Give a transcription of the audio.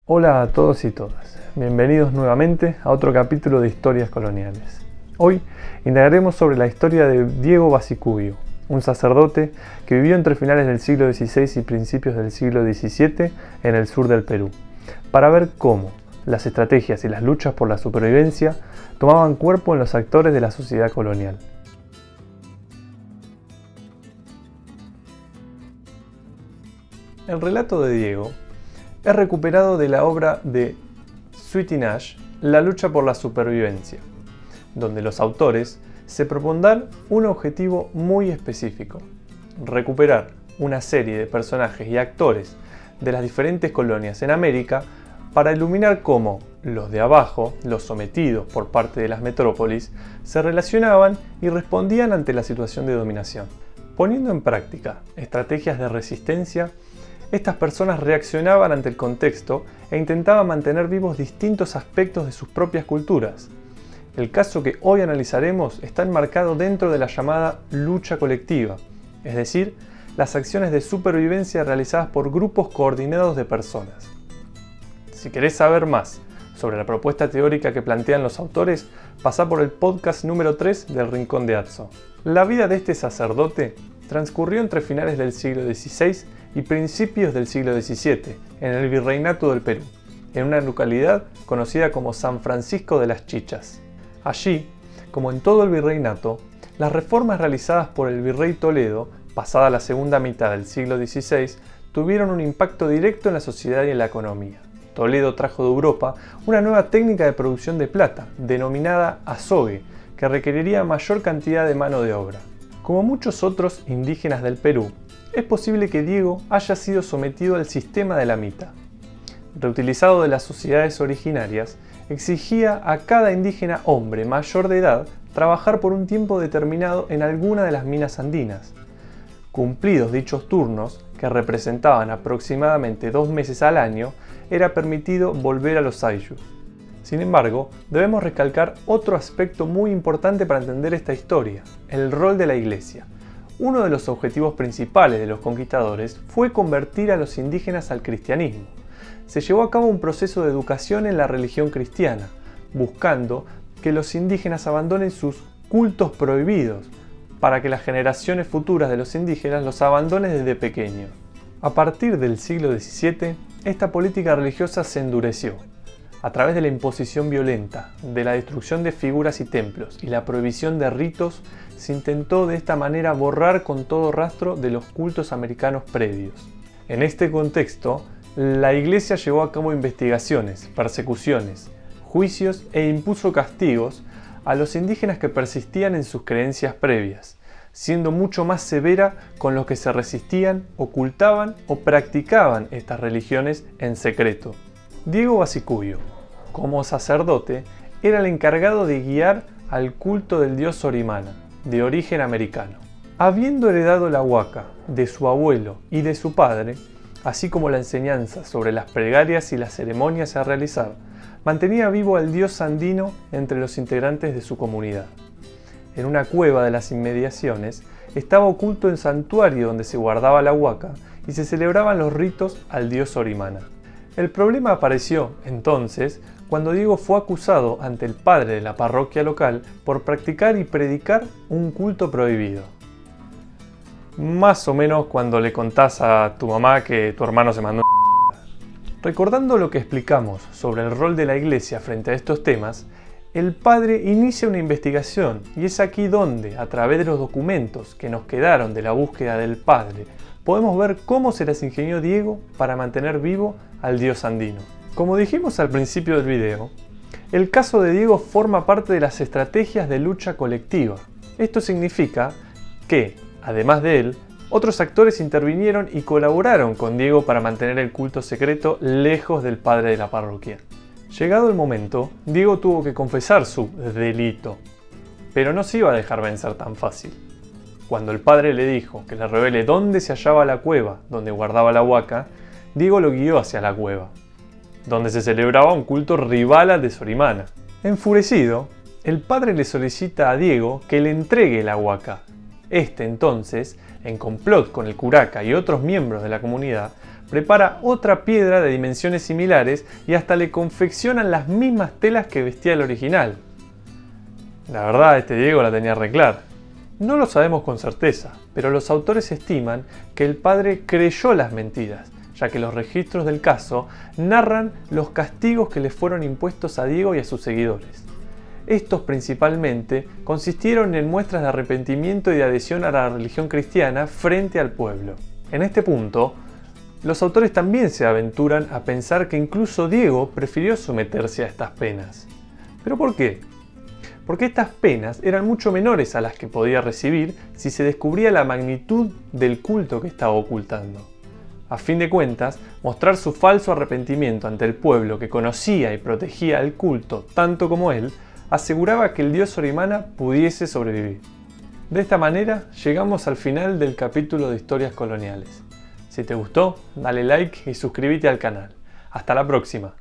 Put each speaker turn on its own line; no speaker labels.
Hola a todos y todas, bienvenidos nuevamente a otro capítulo de Historias Coloniales. Hoy indagaremos sobre la historia de Diego Basicubio, un sacerdote que vivió entre finales del siglo XVI y principios del siglo XVII en el sur del Perú, para ver cómo las estrategias y las luchas por la supervivencia tomaban cuerpo en los actores de la sociedad colonial. El relato de Diego es recuperado de la obra de Sweet Nash, La lucha por la supervivencia, donde los autores se propondrán un objetivo muy específico: recuperar una serie de personajes y actores de las diferentes colonias en América para iluminar cómo los de abajo, los sometidos por parte de las metrópolis, se relacionaban y respondían ante la situación de dominación. Poniendo en práctica estrategias de resistencia, estas personas reaccionaban ante el contexto e intentaban mantener vivos distintos aspectos de sus propias culturas. El caso que hoy analizaremos está enmarcado dentro de la llamada lucha colectiva, es decir, las acciones de supervivencia realizadas por grupos coordinados de personas. Si querés saber más sobre la propuesta teórica que plantean los autores, pasá por el podcast número 3 del Rincón de Atso. La vida de este sacerdote transcurrió entre finales del siglo XVI y principios del siglo XVII, en el Virreinato del Perú, en una localidad conocida como San Francisco de las Chichas. Allí, como en todo el virreinato, las reformas realizadas por el virrey Toledo, pasada la segunda mitad del siglo XVI, tuvieron un impacto directo en la sociedad y en la economía. Toledo trajo de Europa una nueva técnica de producción de plata, denominada azogue, que requeriría mayor cantidad de mano de obra. Como muchos otros indígenas del Perú, es posible que Diego haya sido sometido al sistema de la mita. Reutilizado de las sociedades originarias, exigía a cada indígena hombre mayor de edad trabajar por un tiempo determinado en alguna de las minas andinas. Cumplidos dichos turnos, que representaban aproximadamente 2 meses al año, era permitido volver a los ayllus. Sin embargo, debemos recalcar otro aspecto muy importante para entender esta historia: el rol de la Iglesia. Uno de los objetivos principales de los conquistadores fue convertir a los indígenas al cristianismo. Se llevó a cabo un proceso de educación en la religión cristiana, buscando que los indígenas abandonen sus cultos prohibidos, para que las generaciones futuras de los indígenas los abandonen desde pequeños. A partir del siglo XVII, esta política religiosa se endureció. A través de la imposición violenta, de la destrucción de figuras y templos y la prohibición de ritos, se intentó de esta manera borrar con todo rastro de los cultos americanos previos. En este contexto, la Iglesia llevó a cabo investigaciones, persecuciones, juicios e impuso castigos a los indígenas que persistían en sus creencias previas, siendo mucho más severa con los que se resistían, ocultaban o practicaban estas religiones en secreto. Diego Basicubio, como sacerdote, era el encargado de guiar al culto del dios Sorimana, de origen americano. Habiendo heredado la huaca de su abuelo y de su padre, así como la enseñanza sobre las plegarias y las ceremonias a realizar, mantenía vivo al dios andino entre los integrantes de su comunidad. En una cueva de las inmediaciones estaba oculto el santuario donde se guardaba la huaca y se celebraban los ritos al dios Sorimana. El problema apareció, entonces, cuando Diego fue acusado ante el padre de la parroquia local por practicar y predicar un culto prohibido. Más o menos cuando le contás a tu mamá que tu hermano se mandó una... Recordando lo que explicamos sobre el rol de la Iglesia frente a estos temas, el padre inicia una investigación y es aquí donde, a través de los documentos que nos quedaron de la búsqueda del padre, podemos ver cómo se las ingenió Diego para mantener vivo al dios andino. Como dijimos al principio del video, el caso de Diego forma parte de las estrategias de lucha colectiva. Esto significa que, además de él, otros actores intervinieron y colaboraron con Diego para mantener el culto secreto lejos del padre de la parroquia. Llegado el momento, Diego tuvo que confesar su delito, pero no se iba a dejar vencer tan fácil. Cuando el padre le dijo que le revele dónde se hallaba la cueva donde guardaba la huaca, Diego lo guió hacia la cueva, donde se celebraba un culto rival al de Sorimana. Enfurecido, el padre le solicita a Diego que le entregue la huaca, Este entonces, en complot con el curaca y otros miembros de la comunidad, prepara otra piedra de dimensiones similares y hasta le confeccionan las mismas telas que vestía el original. La verdad, este Diego la tenía re clara. No lo sabemos con certeza, pero los autores estiman que el padre creyó las mentiras, ya que los registros del caso narran los castigos que le fueron impuestos a Diego y a sus seguidores. Estos principalmente consistieron en muestras de arrepentimiento y de adhesión a la religión cristiana frente al pueblo. En este punto, los autores también se aventuran a pensar que incluso Diego prefirió someterse a estas penas. ¿Pero por qué? Porque estas penas eran mucho menores a las que podía recibir si se descubría la magnitud del culto que estaba ocultando. A fin de cuentas, mostrar su falso arrepentimiento ante el pueblo que conocía y protegía el culto tanto como él, aseguraba que el dios Orimana pudiese sobrevivir. De esta manera, llegamos al final del capítulo de Historias Coloniales. Si te gustó, dale like y suscríbete al canal. Hasta la próxima.